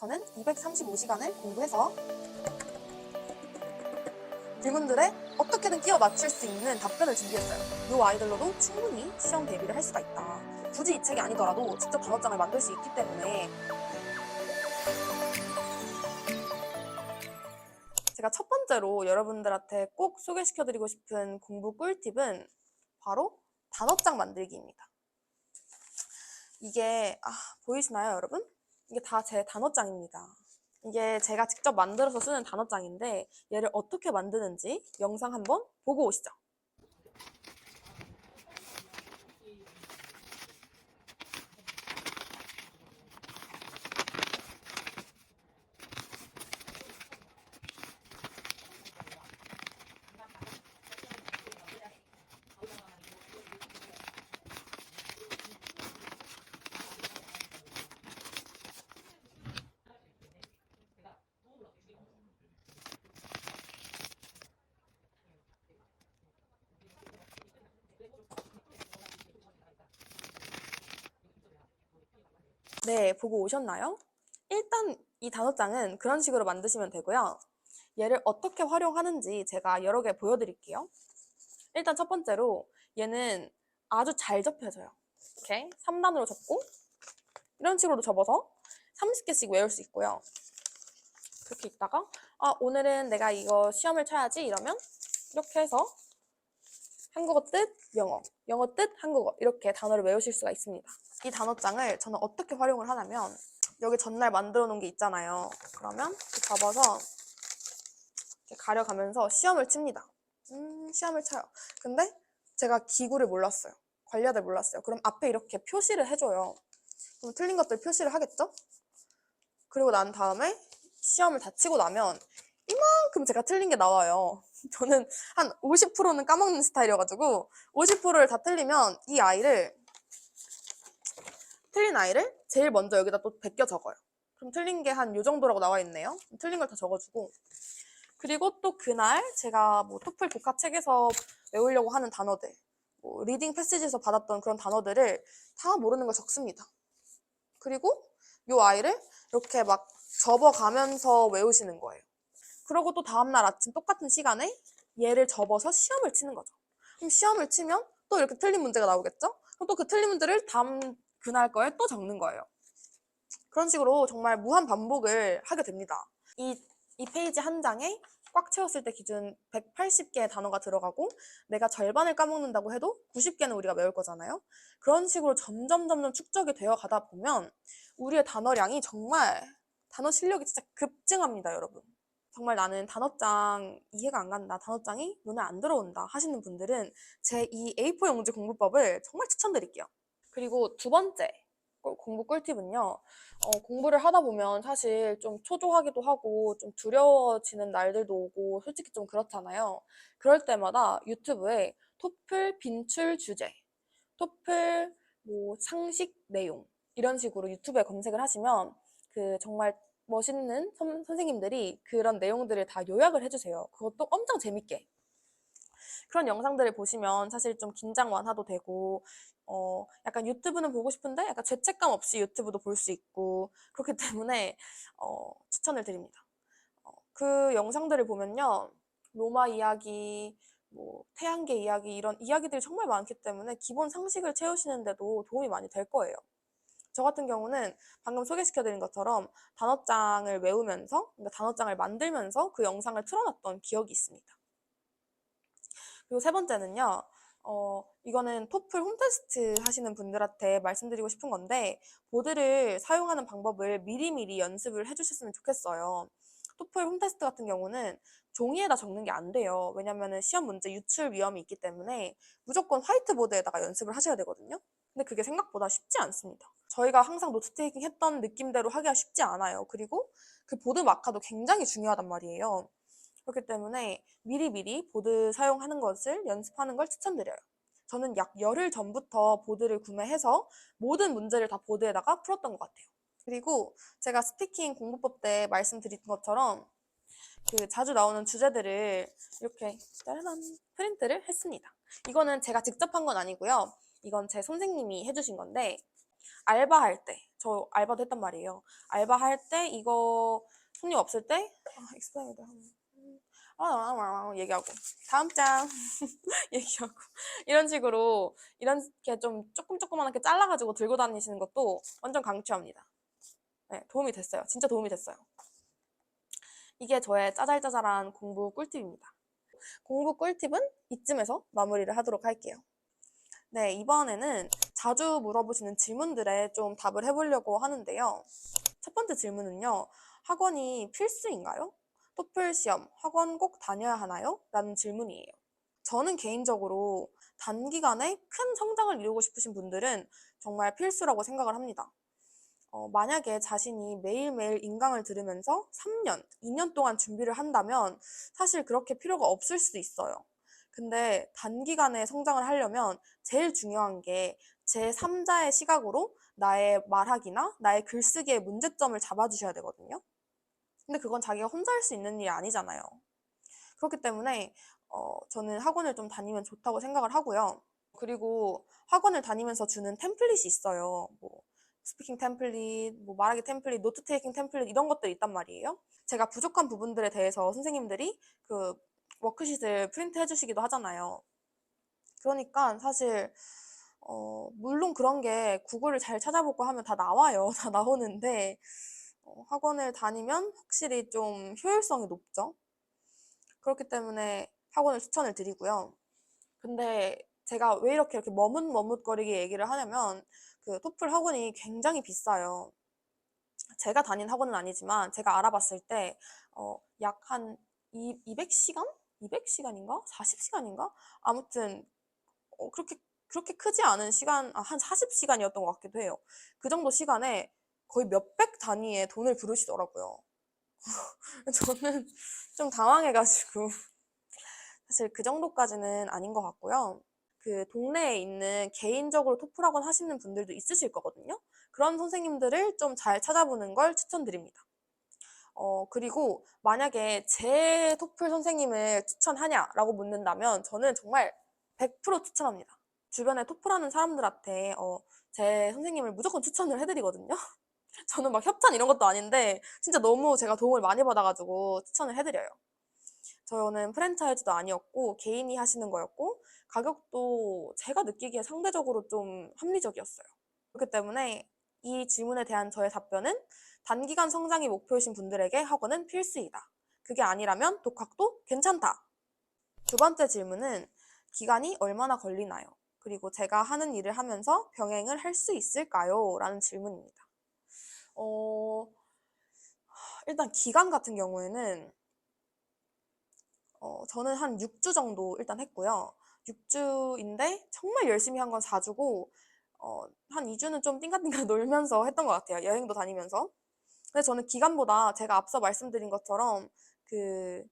저는 235시간을 공부해서 질문들에 어떻게든 끼워 맞출 수 있는 답변을 준비했어요. 이 아이들로도 충분히 시험 대비를 할 수가 있다. 굳이 이 책이 아니더라도 직접 단어장을 만들 수 있기 때문에 제가 첫 번째로 여러분들한테 꼭 소개시켜드리고 싶은 공부 꿀팁은 바로 단어장 만들기입니다. 이게 보이시나요, 여러분? 이게 다 제 단어장입니다. 이게 제가 직접 만들어서 쓰는 단어장인데 얘를 어떻게 만드는지 영상 한번 보고 오시죠. 네, 보고 오셨나요? 일단 이 단어장은 그런 식으로 만드시면 되고요. 얘를 어떻게 활용하는지 제가 여러 개 보여드릴게요. 일단 첫 번째로 얘는 아주 잘 접혀져요. 이렇게 3단으로 접고 이런 식으로 접어서 30개씩 외울 수 있고요. 그렇게 있다가 오늘은 내가 이거 시험을 쳐야지 이러면 이렇게 해서 한국어 뜻, 영어, 영어 뜻, 한국어 이렇게 단어를 외우실 수가 있습니다. 이 단어장을 저는 어떻게 활용을 하냐면 여기 전날 만들어 놓은 게 있잖아요. 그러면 접어서 이렇게 가려가면서 시험을 칩니다. 시험을 쳐요. 근데 제가 기구를 몰랐어요. 관리자들 몰랐어요. 그럼 앞에 이렇게 표시를 해줘요. 그럼 틀린 것들 표시를 하겠죠? 그리고 난 다음에 시험을 다 치고 나면 이만큼 제가 틀린 게 나와요. 저는 한 50%는 까먹는 스타일이어가지고 50%를 다 틀리면 이 틀린 아이를 제일 먼저 여기다 또 베껴 적어요. 그럼 틀린 게 한 요 정도라고 나와 있네요. 틀린 걸 다 적어주고 그리고 또 그날 제가 뭐 토플 독학책에서 외우려고 하는 단어들 리딩 패시지에서 받았던 그런 단어들을 다 모르는 걸 적습니다. 그리고 요 아이를 이렇게 막 접어가면서 외우시는 거예요. 그러고 또 다음날 아침 똑같은 시간에 얘를 접어서 시험을 치는 거죠. 그럼 시험을 치면 또 이렇게 틀린 문제가 나오겠죠? 그럼 또 그 틀린 문제를 다음 그날 거에 또 적는 거예요. 그런 식으로 정말 무한 반복을 하게 됩니다. 이 페이지 한 장에 꽉 채웠을 때 기준 180개의 단어가 들어가고 내가 절반을 까먹는다고 해도 90개는 우리가 외울 거잖아요. 그런 식으로 점점 축적이 되어 가다 보면 우리의 단어량이 정말 단어 실력이 진짜 급증합니다, 여러분. 정말 나는 단어장 이해가 안 간다, 단어장이 눈에 안 들어온다 하시는 분들은 제 이 A4 용지 공부법을 정말 추천드릴게요. 그리고 두 번째 공부 꿀팁은요. 공부를 하다 보면 사실 좀 초조하기도 하고 좀 두려워지는 날들도 오고 솔직히 좀 그렇잖아요. 그럴 때마다 유튜브에 토플 빈출 주제, 토플 뭐 상식 내용 이런 식으로 유튜브에 검색을 하시면 그 정말 멋있는 선생님들이 그런 내용들을 다 요약을 해주세요. 그것도 엄청 재밌게. 그런 영상들을 보시면 사실 좀 긴장 완화도 되고 약간 유튜브는 보고 싶은데 약간 죄책감 없이 유튜브도 볼 수 있고 그렇기 때문에 추천을 드립니다. 그 영상들을 보면요. 로마 이야기, 뭐 태양계 이야기 이런 이야기들이 정말 많기 때문에 기본 상식을 채우시는데도 도움이 많이 될 거예요. 저 같은 경우는 방금 소개시켜드린 것처럼 단어장을 외우면서, 그러니까 단어장을 만들면서 그 영상을 틀어놨던 기억이 있습니다. 그리고 세 번째는요. 이거는 토플 홈테스트 하시는 분들한테 말씀드리고 싶은 건데 보드를 사용하는 방법을 미리미리 연습을 해주셨으면 좋겠어요. 토플 홈테스트 같은 경우는 종이에다 적는 게 안 돼요. 왜냐면은 시험 문제 유출 위험이 있기 때문에 무조건 화이트보드에다가 연습을 하셔야 되거든요. 근데 그게 생각보다 쉽지 않습니다. 저희가 항상 노트 테이킹 했던 느낌대로 하기가 쉽지 않아요. 그리고 그 보드 마카도 굉장히 중요하단 말이에요. 그렇기 때문에 미리미리 보드 사용하는 것을 연습하는 걸 추천드려요. 저는 약 열흘 전부터 보드를 구매해서 모든 문제를 다 보드에다가 풀었던 것 같아요. 그리고 제가 스피킹 공부법 때 말씀드린 것처럼 그 자주 나오는 주제들을 이렇게 짜라란 프린트를 했습니다. 이거는 제가 직접 한 건 아니고요. 이건 제 선생님이 해주신 건데 알바할 때 저 알바도 했단 말이에요. 알바할 때 이거 손님 없을 때 explain 얘기하고 다음 장 얘기하고 이런 식으로 이렇게 좀 조그맣게 잘라가지고 들고 다니시는 것도 완전 강추합니다. 네, 도움이 됐어요. 진짜 도움이 됐어요. 이게 저의 짜잘짜잘한 공부 꿀팁입니다. 공부 꿀팁은 이쯤에서 마무리를 하도록 할게요. 네, 이번에는 자주 물어보시는 질문들에 좀 답을 해보려고 하는데요. 첫 번째 질문은요. 학원이 필수인가요? 토플 시험, 학원 꼭 다녀야 하나요? 라는 질문이에요. 저는 개인적으로 단기간에 큰 성장을 이루고 싶으신 분들은 정말 필수라고 생각을 합니다. 만약에 자신이 매일매일 인강을 들으면서 3년, 2년 동안 준비를 한다면 사실 그렇게 필요가 없을 수도 있어요. 근데 단기간에 성장을 하려면 제일 중요한 게 제3자의 시각으로 나의 말하기나 나의 글쓰기의 문제점을 잡아주셔야 되거든요. 근데 그건 자기가 혼자 할 수 있는 일이 아니잖아요. 그렇기 때문에 저는 학원을 좀 다니면 좋다고 생각을 하고요. 그리고 학원을 다니면서 주는 템플릿이 있어요. 뭐 스피킹 템플릿, 뭐 말하기 템플릿, 노트 테이킹 템플릿 이런 것들이 있단 말이에요. 제가 부족한 부분들에 대해서 선생님들이 그 워크시트를 프린트 해주시기도 하잖아요. 그러니까 사실 물론 그런 게 구글을 잘 찾아보고 하면 다 나와요. 다 나오는데 학원을 다니면 확실히 좀 효율성이 높죠. 그렇기 때문에 학원을 추천을 드리고요. 근데 제가 왜 이렇게 머뭇머뭇거리게 얘기를 하냐면 그 토플 학원이 굉장히 비싸요. 제가 다닌 학원은 아니지만 제가 알아봤을 때 약 한 200시간? 200시간인가? 40시간인가? 아무튼 그렇게 크지 않은 시간, 한 40시간이었던 것 같기도 해요. 그 정도 시간에 거의 몇백 단위의 돈을 부르시더라고요. 저는 좀 당황해가지고 사실 그 정도까지는 아닌 것 같고요. 그 동네에 있는 개인적으로 토플 학원 하시는 분들도 있으실 거거든요. 그런 선생님들을 좀 잘 찾아보는 걸 추천드립니다. 그리고 만약에 제 토플 선생님을 추천하냐라고 묻는다면 저는 정말 100% 추천합니다. 주변에 토플하는 사람들한테 제 선생님을 무조건 추천을 해드리거든요. 저는 막 협찬 이런 것도 아닌데 진짜 너무 제가 도움을 많이 받아가지고 추천을 해드려요. 저는 프랜차이즈도 아니었고 개인이 하시는 거였고 가격도 제가 느끼기에 상대적으로 좀 합리적이었어요. 그렇기 때문에 이 질문에 대한 저의 답변은 단기간 성장이 목표이신 분들에게 학원은 필수이다. 그게 아니라면 독학도 괜찮다. 두 번째 질문은 기간이 얼마나 걸리나요? 그리고 제가 하는 일을 하면서 병행을 할 수 있을까요? 라는 질문입니다. 일단 기간 같은 경우에는 저는 한 6주 정도 일단 했고요. 6주인데 정말 열심히 한 건 4주고 한 2주는 좀 띵가띵가 놀면서 했던 것 같아요. 여행도 다니면서. 근데 저는 기간보다 제가 앞서 말씀드린 것처럼 그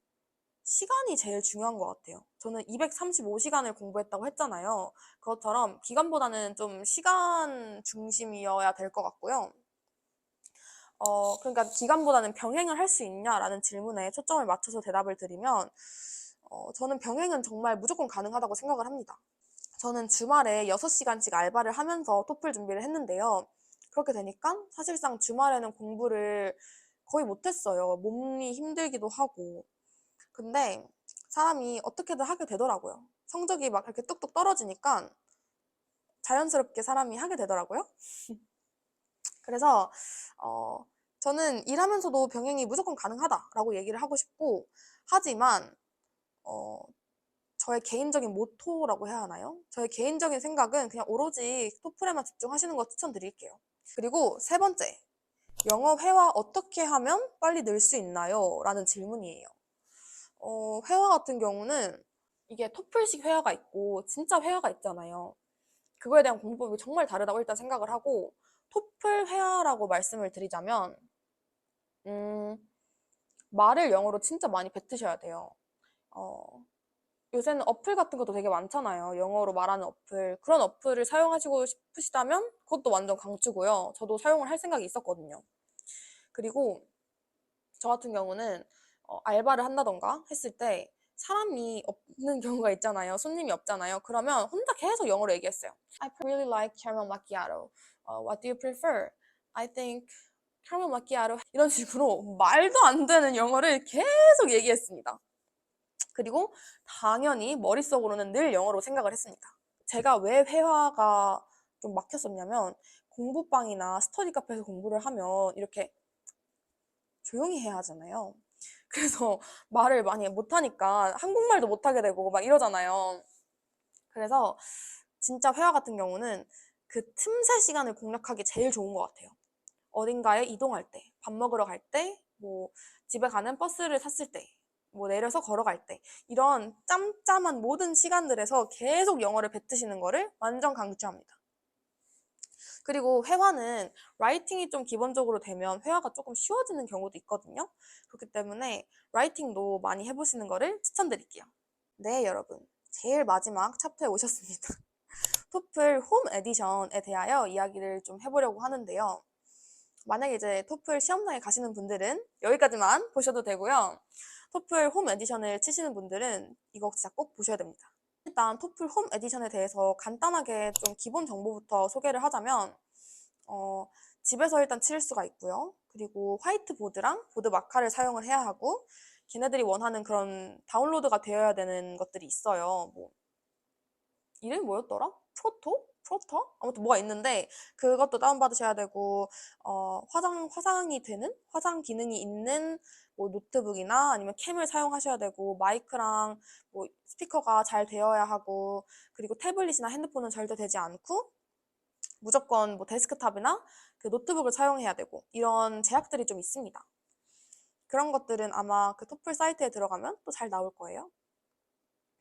시간이 제일 중요한 것 같아요. 저는 235시간을 공부했다고 했잖아요. 그것처럼 기간보다는 좀 시간 중심이어야 될 것 같고요. 그러니까 기간보다는 병행을 할 수 있냐라는 질문에 초점을 맞춰서 대답을 드리면 저는 병행은 정말 무조건 가능하다고 생각을 합니다. 저는 주말에 6시간씩 알바를 하면서 토플 준비를 했는데요. 그렇게 되니까 사실상 주말에는 공부를 거의 못했어요. 몸이 힘들기도 하고. 근데 사람이 어떻게든 하게 되더라고요. 성적이 막 이렇게 뚝뚝 떨어지니까 자연스럽게 사람이 하게 되더라고요. 그래서 저는 일하면서도 병행이 무조건 가능하다라고 얘기를 하고 싶고 하지만 어, 저의 개인적인 모토라고 해야 하나요? 저의 개인적인 생각은 그냥 오로지 토플에만 집중하시는 거 추천드릴게요. 그리고 세 번째, 영어 회화 어떻게 하면 빨리 늘 수 있나요? 라는 질문이에요. 회화 같은 경우는 이게 토플식 회화가 있고 진짜 회화가 있잖아요. 그거에 대한 공부법이 정말 다르다고 일단 생각을 하고 토플 회화라고 말씀을 드리자면 음, 말을 영어로 진짜 많이 뱉으셔야 돼요. 어, 요새는 어플 같은 것도 되게 많잖아요. 영어로 말하는 어플. 그런 어플을 사용하시고 싶으시다면 그것도 완전 강추고요. 저도 사용을 할 생각이 있었거든요. 그리고 저 같은 경우는 알바를 한다던가 했을 때 사람이 없는 경우가 있잖아요. 손님이 없잖아요. 그러면 혼자 계속 영어로 얘기했어요. I really like caramel macchiato. What do you prefer? I think caramel macchiato 이런 식으로 말도 안 되는 영어를 계속 얘기했습니다. 그리고 당연히 머릿속으로는 늘 영어로 생각을 했습니다. 제가 왜 회화가 좀 막혔었냐면 공부방이나 스터디 카페에서 공부를 하면 이렇게 조용히 해야 하잖아요. 그래서 말을 많이 못하니까 한국말도 못하게 되고 막 이러잖아요. 그래서 진짜 회화 같은 경우는 그 틈새 시간을 공략하기 제일 좋은 것 같아요. 어딘가에 이동할 때, 밥 먹으러 갈 때, 뭐 집에 가는 버스를 탔을 때, 뭐 내려서 걸어갈 때 이런 짬짬한 모든 시간들에서 계속 영어를 뱉으시는 거를 완전 강추합니다. 그리고 회화는 라이팅이 좀 기본적으로 되면 회화가 조금 쉬워지는 경우도 있거든요. 그렇기 때문에 라이팅도 많이 해보시는 거를 추천드릴게요. 네, 여러분. 제일 마지막 챕터에 오셨습니다. 토플 홈 에디션에 대하여 이야기를 좀 해보려고 하는데요. 만약에 이제 토플 시험장에 가시는 분들은 여기까지만 보셔도 되고요. 토플 홈 에디션을 치시는 분들은 이거 진짜 꼭 보셔야 됩니다. 일단 토플 홈 에디션에 대해서 간단하게 좀 기본 정보부터 소개를 하자면 집에서 일단 칠 수가 있고요. 그리고 화이트보드랑 보드 마카를 사용을 해야 하고 걔네들이 원하는 그런 다운로드가 되어야 되는 것들이 있어요. 뭐 이름이 뭐였더라? 프로토? 프로터? 아무튼 뭐가 있는데 그것도 다운받으셔야 되고 화상이 되는? 화상 기능이 있는 뭐 노트북이나 아니면 캠을 사용하셔야 되고 마이크랑 뭐 스피커가 잘 되어야 하고 그리고 태블릿이나 핸드폰은 절대 되지 않고 무조건 뭐 데스크탑이나 그 노트북을 사용해야 되고 이런 제약들이 좀 있습니다. 그런 것들은 아마 그 토플 사이트에 들어가면 또 잘 나올 거예요.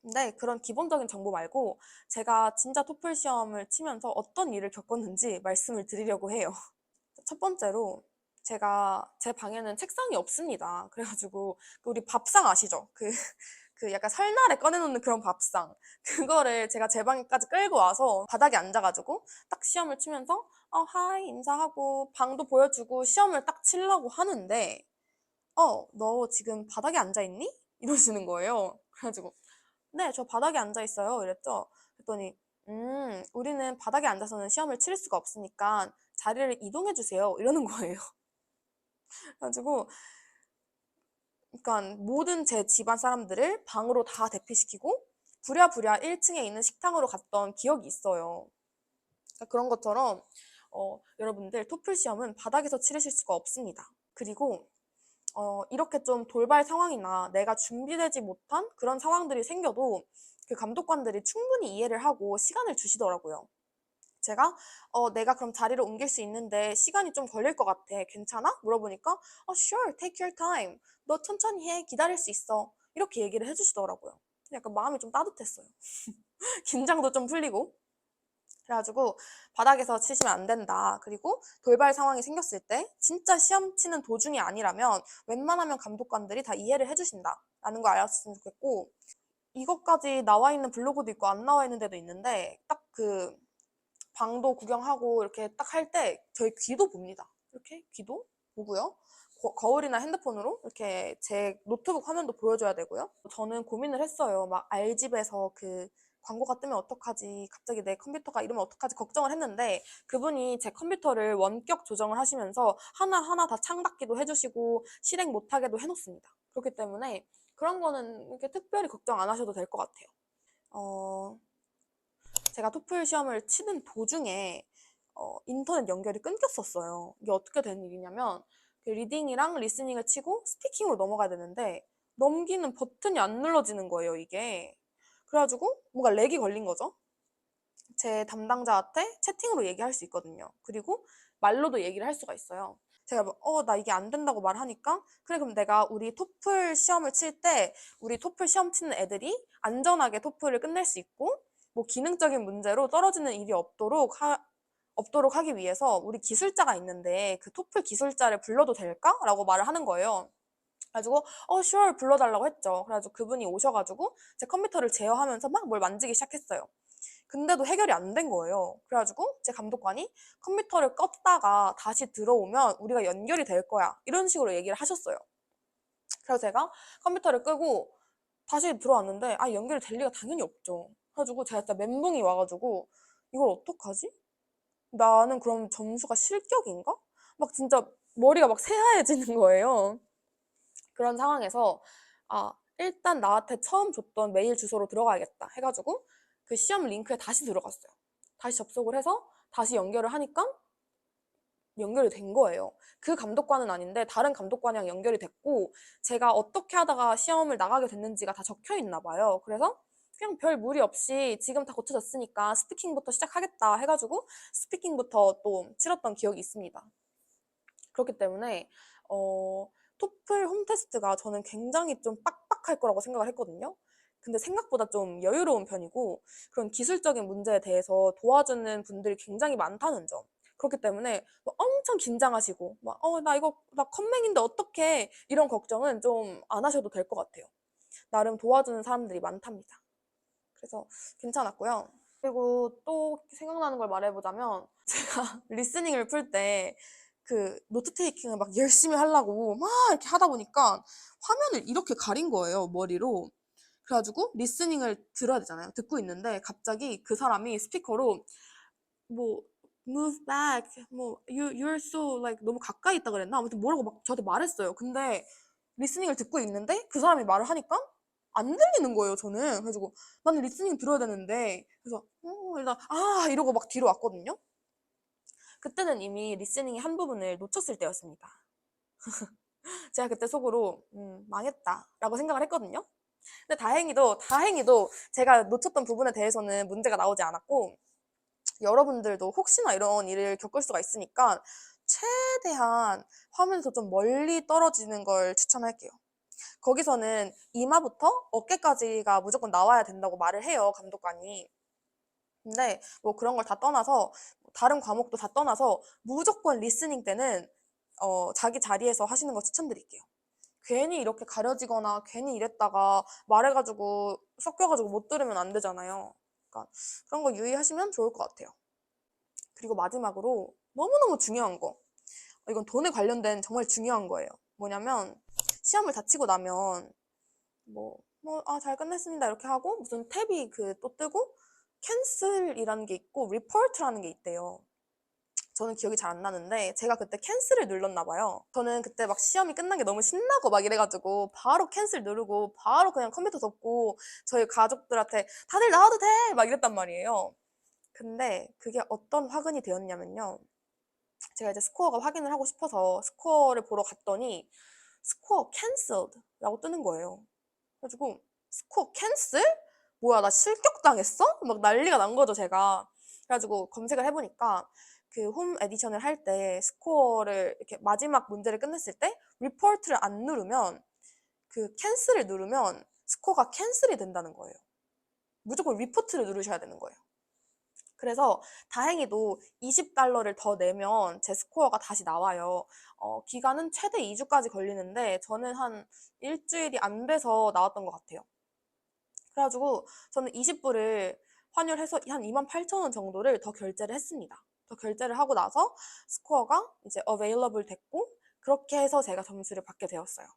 근데 그런 기본적인 정보 말고 제가 진짜 토플 시험을 치면서 어떤 일을 겪었는지 말씀을 드리려고 해요. 첫 번째로 제가 제 방에는 책상이 없습니다. 그래가지고 우리 밥상 아시죠? 그 약간 설날에 꺼내놓는 그런 밥상 그거를 제가 제 방까지 끌고 와서 바닥에 앉아가지고 딱 시험을 치면서 하이 인사하고 방도 보여주고 시험을 딱 치려고 하는데 너 지금 바닥에 앉아있니? 이러시는 거예요. 그래가지고 네, 저 바닥에 앉아 있어요. 이랬죠. 그랬더니, 우리는 바닥에 앉아서는 시험을 치를 수가 없으니까 자리를 이동해 주세요. 이러는 거예요. 그래가지고, 그러니까 모든 제 집안 사람들을 방으로 다 대피시키고 부랴부랴 1층에 있는 식당으로 갔던 기억이 있어요. 그러니까 그런 것처럼 여러분들 토플 시험은 바닥에서 치르실 수가 없습니다. 그리고 이렇게 좀 돌발 상황이나 내가 준비되지 못한 그런 상황들이 생겨도 그 감독관들이 충분히 이해를 하고 시간을 주시더라고요. 제가 내가 그럼 자리를 옮길 수 있는데 시간이 좀 걸릴 것 같아. 괜찮아? 물어보니까 sure, take your time. 너 천천히 해. 기다릴 수 있어. 이렇게 얘기를 해주시더라고요. 약간 마음이 좀 따뜻했어요. 긴장도 좀 풀리고. 그래가지고 바닥에서 치시면 안 된다. 그리고 돌발 상황이 생겼을 때 진짜 시험 치는 도중이 아니라면 웬만하면 감독관들이 다 이해를 해주신다. 라는 거 알았으면 좋겠고 이것까지 나와 있는 블로그도 있고 안 나와 있는 데도 있는데 딱 그 방도 구경하고 이렇게 딱 할 때 저희 귀도 봅니다. 이렇게 귀도 보고요. 거울이나 핸드폰으로 이렇게 제 노트북 화면도 보여줘야 되고요. 저는 고민을 했어요. 막 알집에서 그 광고가 뜨면 어떡하지? 갑자기 내 컴퓨터가 이러면 어떡하지? 걱정을 했는데 그분이 제 컴퓨터를 원격 조정을 하시면서 하나하나 다 창닫기도 해주시고 실행 못하게도 해놓습니다. 그렇기 때문에 그런 거는 이렇게 특별히 걱정 안 하셔도 될 것 같아요. 제가 토플 시험을 치는 도중에 인터넷 연결이 끊겼었어요. 이게 어떻게 된 일이냐면 그 리딩이랑 리스닝을 치고 스피킹으로 넘어가야 되는데 넘기는 버튼이 안 눌러지는 거예요, 이게. 그래가지고 뭔가 렉이 걸린 거죠. 제 담당자한테 채팅으로 얘기할 수 있거든요. 그리고 말로도 얘기를 할 수가 있어요. 제가 나 이게 안 된다고 말하니까 그래 그럼 내가 우리 토플 시험을 칠 때 우리 토플 시험 치는 애들이 안전하게 토플을 끝낼 수 있고 뭐 기능적인 문제로 떨어지는 일이 없도록 하기 위해서 우리 기술자가 있는데 그 토플 기술자를 불러도 될까? 라고 말을 하는 거예요. 그래가지고 sure 불러달라고 했죠. 그래가지고 그분이 오셔가지고 제 컴퓨터를 제어하면서 막 뭘 만지기 시작했어요. 근데도 해결이 안 된 거예요. 그래가지고 제 감독관이 컴퓨터를 껐다가 다시 들어오면 우리가 연결이 될 거야. 이런 식으로 얘기를 하셨어요. 그래서 제가 컴퓨터를 끄고 다시 들어왔는데 연결이 될 리가 당연히 없죠. 그래가지고 제가 진짜 멘붕이 와가지고 이걸 어떡하지? 나는 그럼 점수가 실격인가? 막 진짜 머리가 막 새하얘지는 거예요. 그런 상황에서 일단 나한테 처음 줬던 메일 주소로 들어가야겠다 해가지고 그 시험 링크에 다시 들어갔어요. 다시 접속을 해서 다시 연결을 하니까 연결이 된 거예요. 그 감독관은 아닌데 다른 감독관이랑 연결이 됐고 제가 어떻게 하다가 시험을 나가게 됐는지가 다 적혀 있나 봐요. 그래서 그냥 별 무리 없이 지금 다 고쳐졌으니까 스피킹부터 시작하겠다 해가지고 스피킹부터 또 치렀던 기억이 있습니다. 그렇기 때문에 토플 홈 테스트가 저는 굉장히 좀 빡빡할 거라고 생각을 했거든요. 근데 생각보다 좀 여유로운 편이고 그런 기술적인 문제에 대해서 도와주는 분들이 굉장히 많다는 점. 그렇기 때문에 막 엄청 긴장하시고 나 컴맹인데 어떡해 이런 걱정은 좀 안 하셔도 될 것 같아요. 나름 도와주는 사람들이 많답니다. 그래서 괜찮았고요. 그리고 또 생각나는 걸 말해보자면 제가 리스닝을 풀 때 그 노트 테이킹을 막 열심히 하려고 막 이렇게 하다 보니까 화면을 이렇게 가린 거예요, 머리로. 그래가지고 리스닝을 들어야 되잖아요. 듣고 있는데 갑자기 그 사람이 스피커로 뭐 move back, 뭐 you're so like 너무 가까이 있다 그랬나? 아무튼 뭐라고 막 저한테 말했어요. 근데 리스닝을 듣고 있는데 그 사람이 말을 하니까 안 들리는 거예요, 저는. 그래가지고 나는 리스닝 들어야 되는데 그래서 일단 이러고 막 뒤로 왔거든요. 그때는 이미 리스닝의 한 부분을 놓쳤을 때였습니다. 제가 그때 속으로 망했다 라고 생각을 했거든요. 근데 다행히도 제가 놓쳤던 부분에 대해서는 문제가 나오지 않았고 여러분들도 혹시나 이런 일을 겪을 수가 있으니까 최대한 화면에서 좀 멀리 떨어지는 걸 추천할게요. 거기서는 이마부터 어깨까지가 무조건 나와야 된다고 말을 해요, 감독관이. 근데 뭐 그런 걸 다 떠나서 다른 과목도 다 떠나서 무조건 리스닝 때는 자기 자리에서 하시는 거 추천드릴게요. 괜히 이렇게 가려지거나 괜히 이랬다가 말해가지고 섞여가지고 못 들으면 안 되잖아요. 그러니까 그런 거 유의하시면 좋을 것 같아요. 그리고 마지막으로 너무너무 중요한 거. 이건 돈에 관련된 정말 중요한 거예요. 뭐냐면 시험을 다 치고 나면 잘 끝냈습니다 이렇게 하고 무슨 탭이 또 뜨고 캔슬이라는 게 있고 리포트라는 게 있대요. 저는 기억이 잘 안 나는데 제가 그때 캔슬을 눌렀나 봐요. 저는 그때 막 시험이 끝난 게 너무 신나고 막 이래가지고 바로 캔슬 누르고 바로 그냥 컴퓨터 덮고 저희 가족들한테 다들 나와도 돼! 막 이랬단 말이에요. 근데 그게 어떤 화근이 되었냐면요. 제가 이제 스코어가 확인을 하고 싶어서 스코어를 보러 갔더니 스코어 캔슬드 라고 뜨는 거예요. 그래가지고 스코어 캔슬? 뭐야 나 실격당했어? 막 난리가 난 거죠 제가. 그래가지고 검색을 해보니까 그 홈 에디션을 할 때 스코어를 이렇게 마지막 문제를 끝냈을 때 리포트를 안 누르면 그 캔슬을 누르면 스코어가 캔슬이 된다는 거예요. 무조건 리포트를 누르셔야 되는 거예요. 그래서 다행히도 $20를 더 내면 제 스코어가 다시 나와요. 기간은 최대 2주까지 걸리는데 저는 한 일주일이 안 돼서 나왔던 것 같아요. 그래가지고 저는 20불을 환율해서 한 28,000원 정도를 더 결제를 했습니다. 더 결제를 하고 나서 스코어가 이제 available 됐고 그렇게 해서 제가 점수를 받게 되었어요.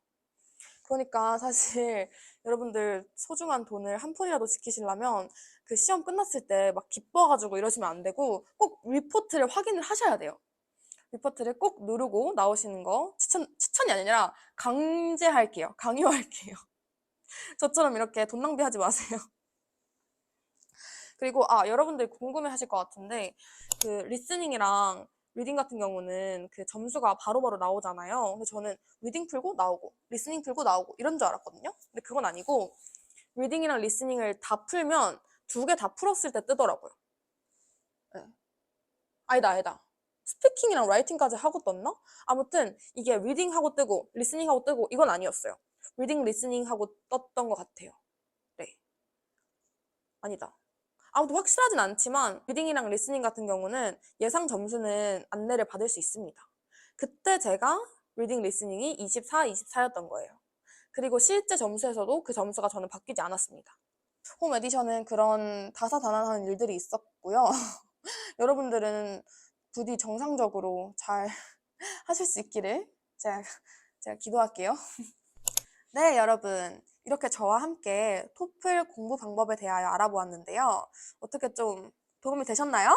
그러니까 사실 여러분들 소중한 돈을 한 푼이라도 지키시려면 그 시험 끝났을 때 막 기뻐가지고 이러시면 안 되고 꼭 리포트를 확인을 하셔야 돼요. 리포트를 꼭 누르고 나오시는 거 추천이 아니라 강제할게요. 강요할게요. 저처럼 이렇게 돈 낭비하지 마세요. 그리고 여러분들 궁금해 하실 것 같은데 그 리스닝이랑 리딩 같은 경우는 그 점수가 바로바로 나오잖아요. 근데 저는 리딩 풀고 나오고 리스닝 풀고 나오고 이런 줄 알았거든요. 근데 그건 아니고 리딩이랑 리스닝을 다 풀면 두 개 다 풀었을 때 뜨더라고요. 네. 아니다. 스피킹이랑 라이팅까지 하고 떴나? 아무튼 이게 리딩하고 뜨고 리스닝하고 뜨고 이건 아니었어요. 리딩, 리스닝하고 떴던 것 같아요. 네. 아니다. 아무튼 확실하진 않지만 리딩이랑 리스닝 같은 경우는 예상 점수는 안내를 받을 수 있습니다. 그때 제가 리딩, 리스닝이 24, 24였던 거예요. 그리고 실제 점수에서도 그 점수가 저는 바뀌지 않았습니다. 홈 에디션은 그런 다사다난한 일들이 있었고요. 여러분들은 부디 정상적으로 잘 하실 수 있기를 제가 기도할게요. 네, 여러분. 이렇게 저와 함께 토플 공부 방법에 대하여 알아보았는데요. 어떻게 좀 도움이 되셨나요?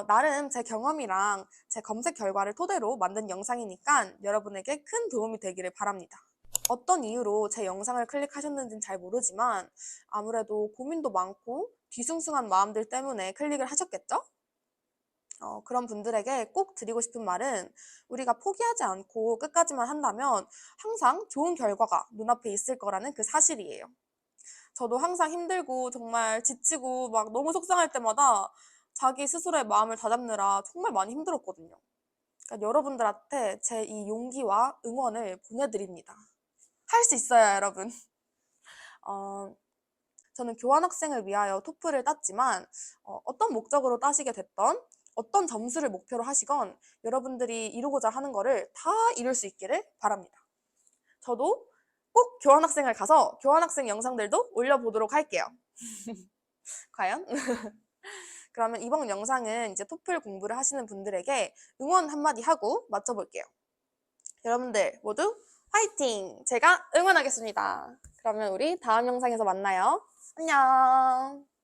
나름 제 경험이랑 제 검색 결과를 토대로 만든 영상이니까 여러분에게 큰 도움이 되기를 바랍니다. 어떤 이유로 제 영상을 클릭하셨는지는 잘 모르지만 아무래도 고민도 많고 뒤숭숭한 마음들 때문에 클릭을 하셨겠죠? 그런 분들에게 꼭 드리고 싶은 말은 우리가 포기하지 않고 끝까지만 한다면 항상 좋은 결과가 눈앞에 있을 거라는 그 사실이에요. 저도 항상 힘들고 정말 지치고 막 너무 속상할 때마다 자기 스스로의 마음을 다잡느라 정말 많이 힘들었거든요. 그러니까 여러분들한테 제 이 용기와 응원을 보내드립니다. 할 수 있어요, 여러분. 어, 저는 교환학생을 위하여 토플을 땄지만 어떤 목적으로 따시게 됐던 어떤 점수를 목표로 하시건 여러분들이 이루고자 하는 거를 다 이룰 수 있기를 바랍니다. 저도 꼭 교환학생을 가서 교환학생 영상들도 올려보도록 할게요. 과연? 그러면 이번 영상은 이제 토플 공부를 하시는 분들에게 응원 한마디 하고 마쳐볼게요. 여러분들 모두 화이팅! 제가 응원하겠습니다. 그러면 우리 다음 영상에서 만나요. 안녕!